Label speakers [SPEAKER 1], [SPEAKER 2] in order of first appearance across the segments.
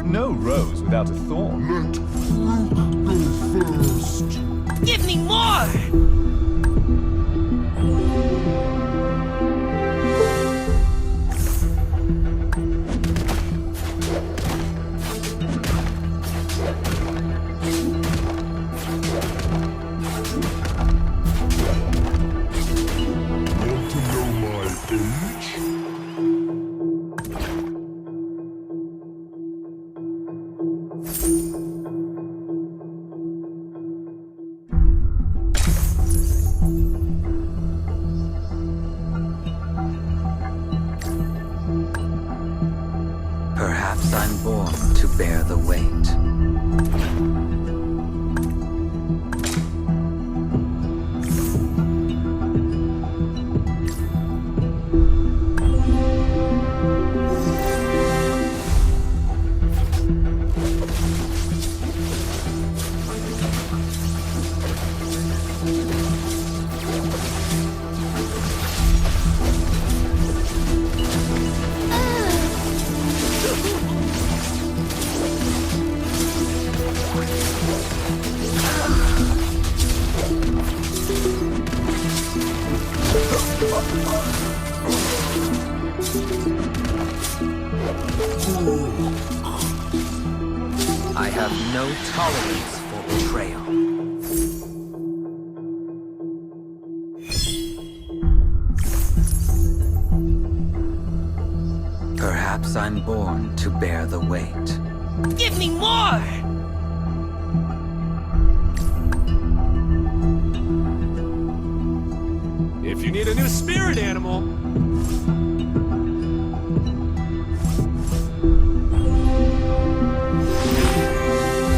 [SPEAKER 1] No rose without a thorn.
[SPEAKER 2] Let fruit go first.
[SPEAKER 3] Give me more!
[SPEAKER 2] Want to know my age?
[SPEAKER 4] Perhaps I'm born to bear the weight. I have no tolerance for betrayal. Perhaps I'm born to bear the weight.
[SPEAKER 3] Give me more!
[SPEAKER 5] If you need a new spirit animal,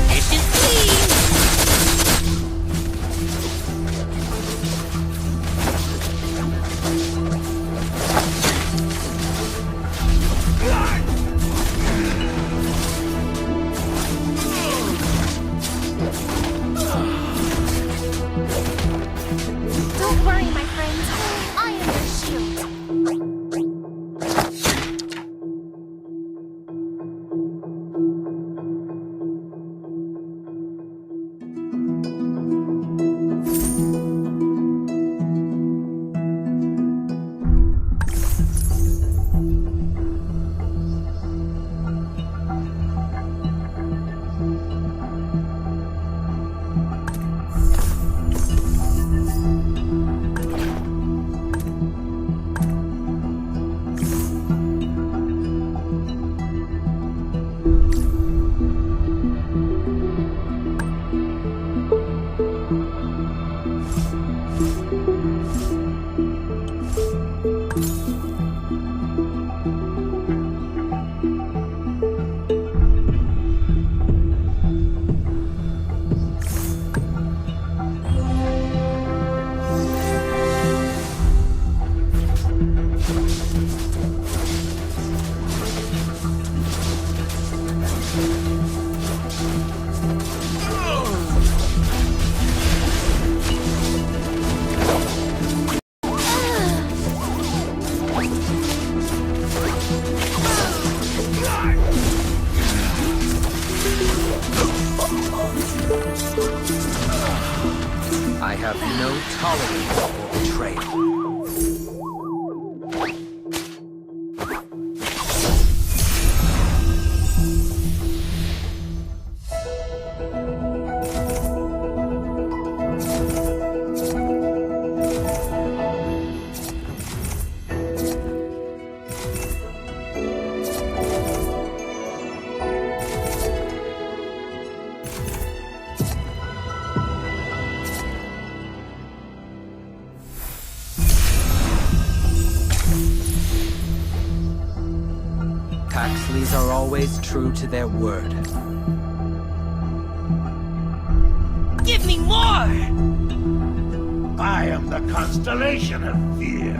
[SPEAKER 3] Patience, please!
[SPEAKER 6] Don't worry, my friends. I am your shield.
[SPEAKER 4] I have no tolerance for betrayal. Paxleys are always true to their word.
[SPEAKER 3] Give me more!
[SPEAKER 7] I am the constellation of fear.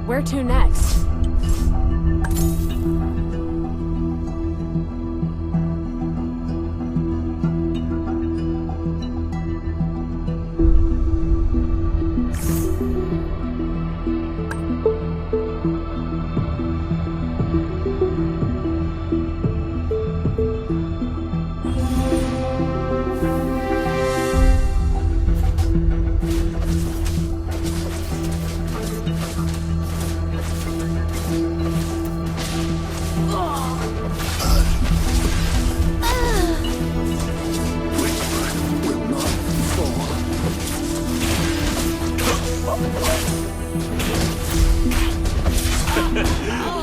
[SPEAKER 6] Where to next?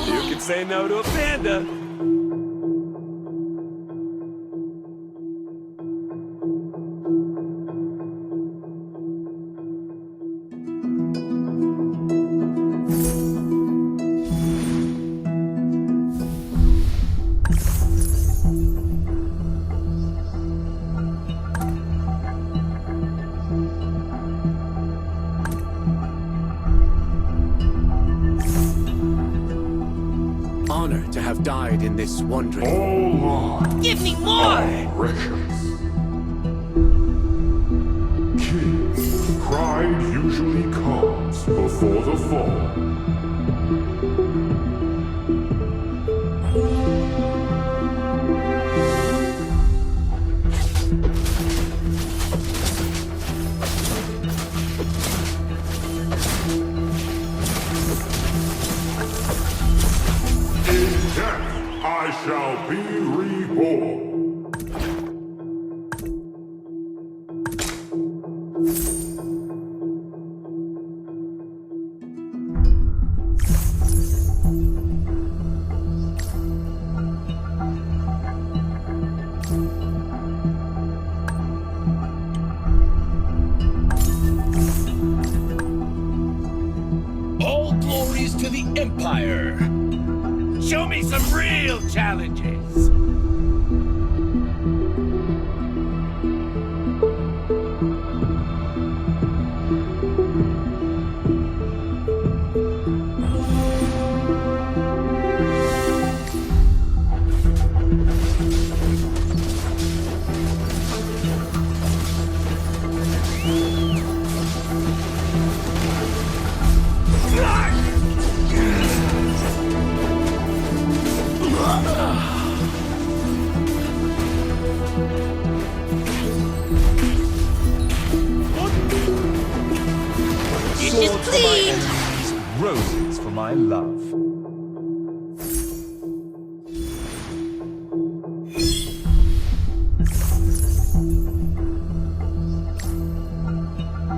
[SPEAKER 5] You can say no to a panda.
[SPEAKER 8] Honor to have died in this wandering.
[SPEAKER 2] All lives
[SPEAKER 3] Give me more!
[SPEAKER 2] are precious. Kids, pride usually comes before the fall. In death, I shall be reborn.
[SPEAKER 7] All glories to the Empire. Show me some real challenges.
[SPEAKER 3] Kitchen
[SPEAKER 1] Swords for my
[SPEAKER 3] clean!
[SPEAKER 1] enemies, roses for my love.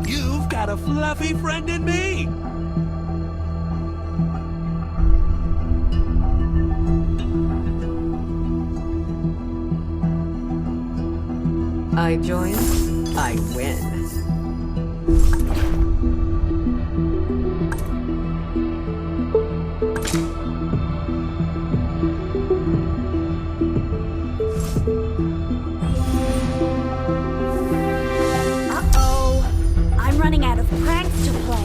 [SPEAKER 5] You've got a fluffy friend in me.
[SPEAKER 9] I join, I win.
[SPEAKER 6] Uh-oh. I'm running out of pranks to play.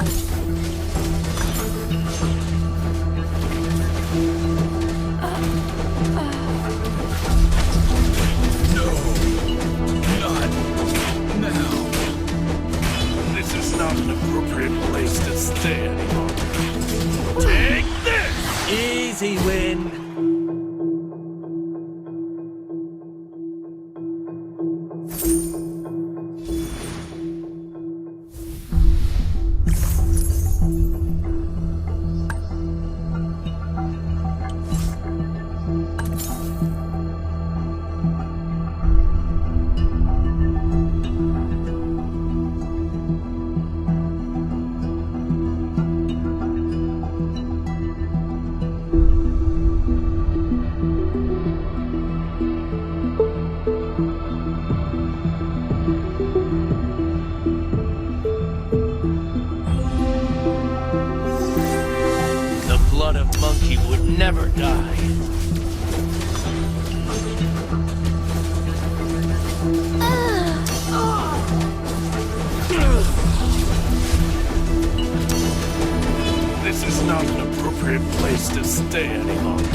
[SPEAKER 7] This is not an appropriate place to stay any longer. Take this!
[SPEAKER 5] Easy win.
[SPEAKER 7] never die. This is not an appropriate place to stay any longer.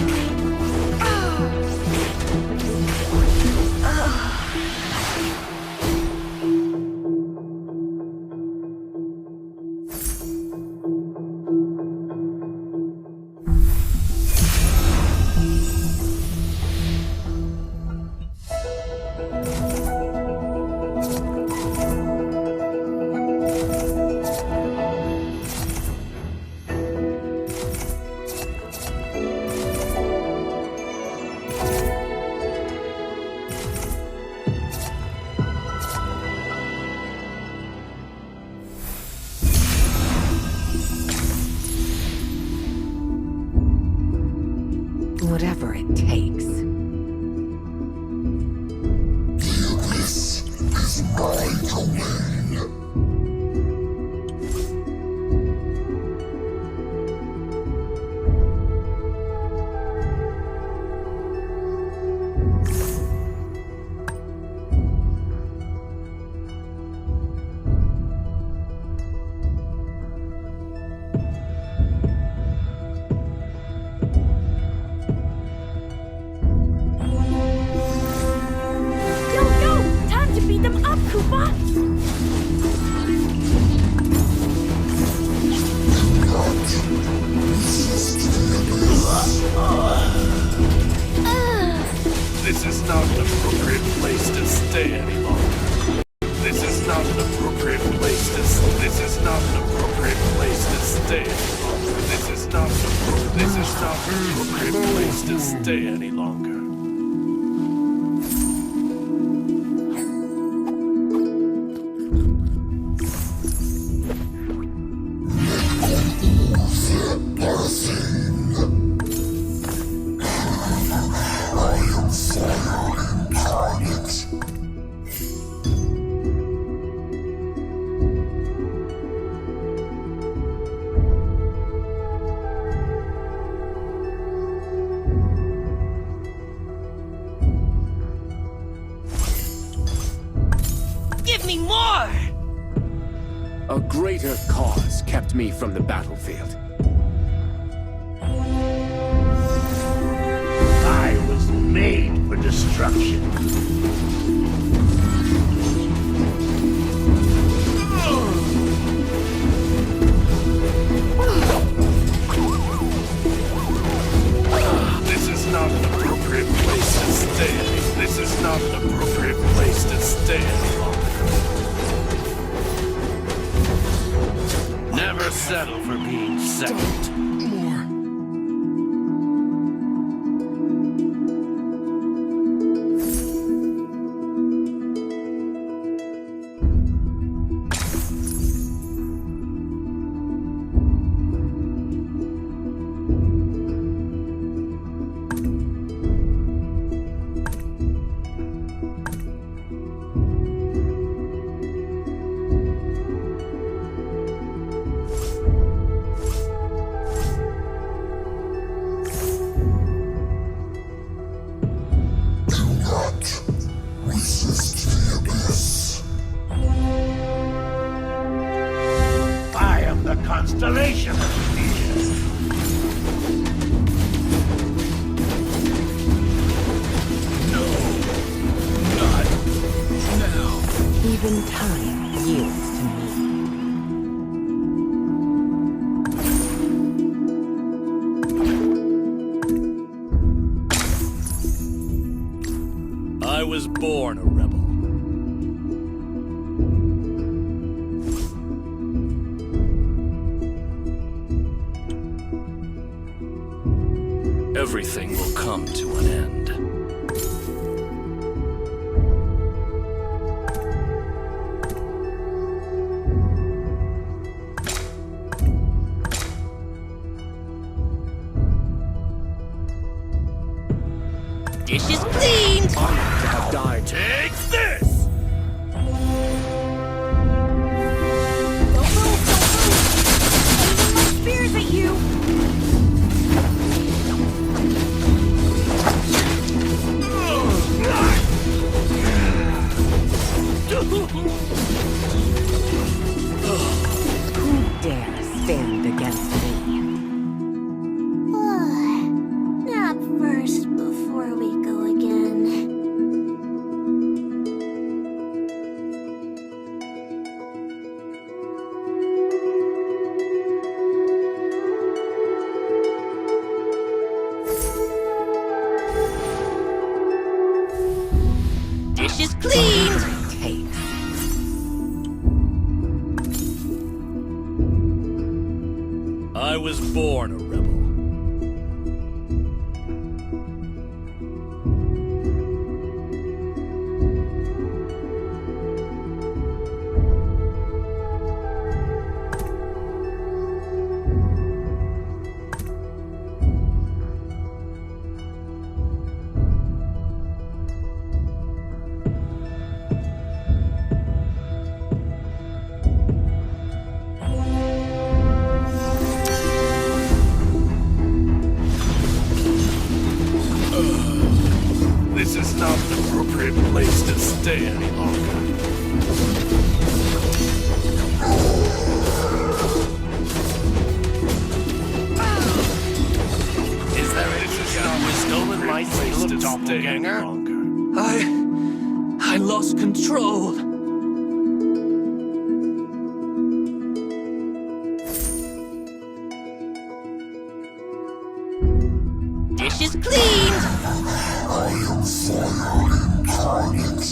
[SPEAKER 9] Whatever it takes.
[SPEAKER 2] This is my domain.
[SPEAKER 7] This is not an appropriate place to stay any longer. This is not an appropriate place to This is not an appropriate place to stay any longer. This is not an appropriate place to stay any longer.
[SPEAKER 3] Give me more!
[SPEAKER 8] A greater cause kept me from the battlefield.
[SPEAKER 10] I was made for destruction.
[SPEAKER 7] This is not an appropriate place to stay. This is not an appropriate place to stay any longer. Never settle for being second.
[SPEAKER 10] Constellation of fear. No, not now.
[SPEAKER 9] Even time yields to me.
[SPEAKER 7] I was born a rebel. Everything will come to an end.
[SPEAKER 3] Dish is cleaned!
[SPEAKER 8] To have died.
[SPEAKER 7] Take this!
[SPEAKER 6] Don't move! Aiming my spears at you!
[SPEAKER 9] Who dare stand against me?
[SPEAKER 6] Nap first before we go again.
[SPEAKER 3] Dishes cleaned!
[SPEAKER 9] Takes.
[SPEAKER 10] I was born a rebel.
[SPEAKER 7] This is not an appropriate place to stay any longer.
[SPEAKER 10] Is there any chance we've stolen my seal of doppelganger?
[SPEAKER 5] I lost control.
[SPEAKER 3] Dishes cleaned!
[SPEAKER 2] I am fire incarnate.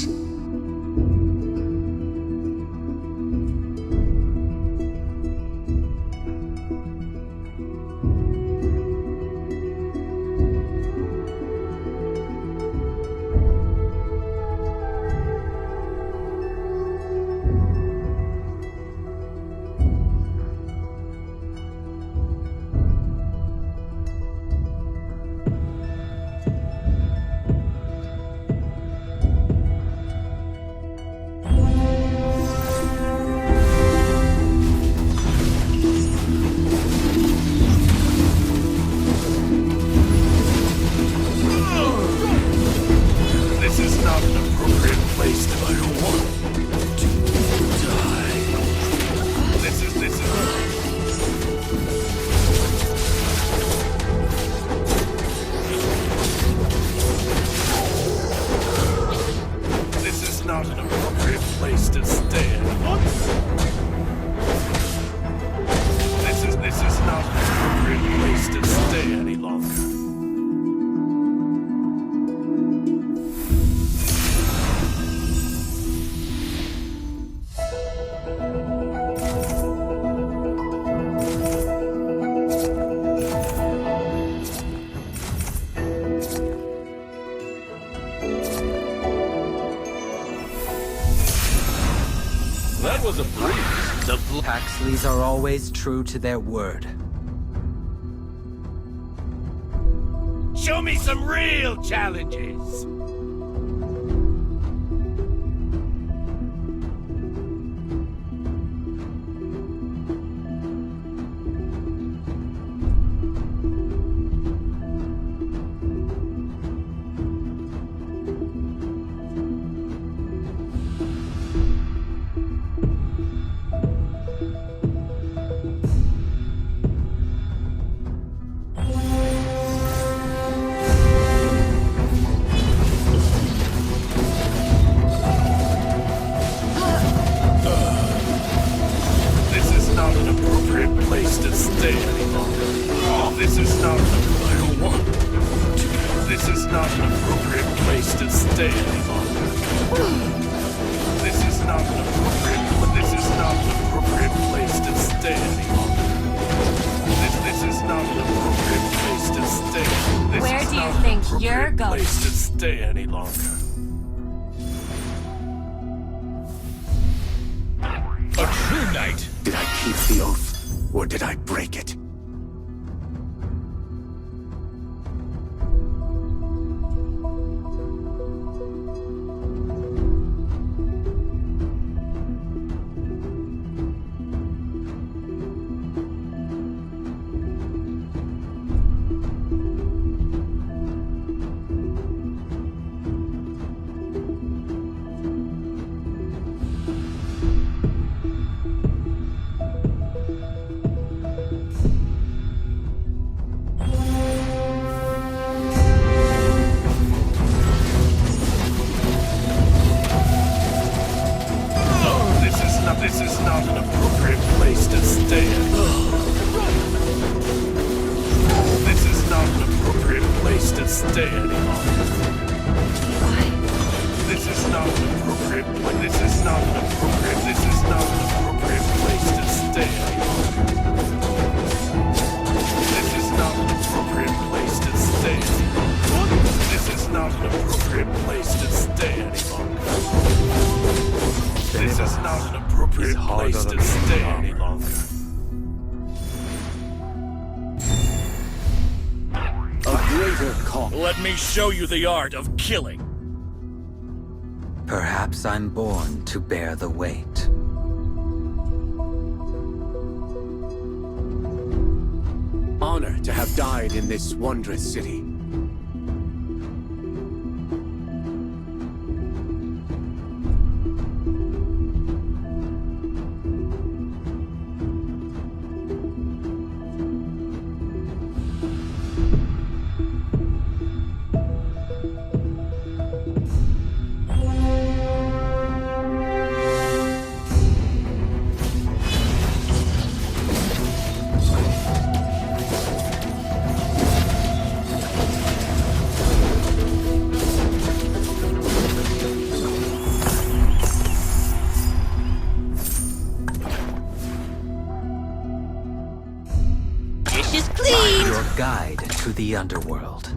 [SPEAKER 7] This is not an appropriate place to die. This is This is not an appropriate place to stay. This is not an appropriate place to stay any longer.
[SPEAKER 5] That was a breeze.
[SPEAKER 4] The Paxleys are always true to their word.
[SPEAKER 10] Show me some real challenges.
[SPEAKER 7] This is not an appropriate place to stay any longer. This is not an I don't want to. This is not an appropriate place to stay any longer. This is not an appropriate place to stay any longer. This is not an appropriate place to stay.
[SPEAKER 6] Where do you think you're going?
[SPEAKER 7] Place to stay any longer.
[SPEAKER 10] A true knight.
[SPEAKER 8] Did I keep the oath, or did I break it?
[SPEAKER 7] is not an appropriate place to stay. This is not an appropriate place to stay any longer. This is not an appropriate place. This is not an appropriate. This is not an appropriate place to stay any longer. This is not an appropriate place to stay any longer. This is not an appropriate place to stay any longer. This is not an appropriate place to stay any longer.
[SPEAKER 8] A greater cause.
[SPEAKER 10] Let me show you the art of killing.
[SPEAKER 4] Perhaps I'm born to bear the weight.
[SPEAKER 8] Honor to have died in this wondrous city.
[SPEAKER 4] I'm your guide to the underworld.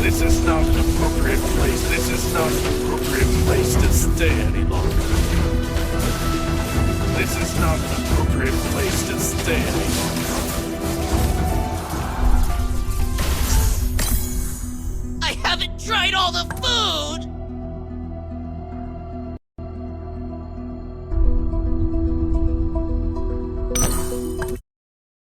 [SPEAKER 7] This is not an appropriate place. This is not an appropriate place to stay any longer. This is not an appropriate place to stay any longer.
[SPEAKER 3] I haven't tried all the food!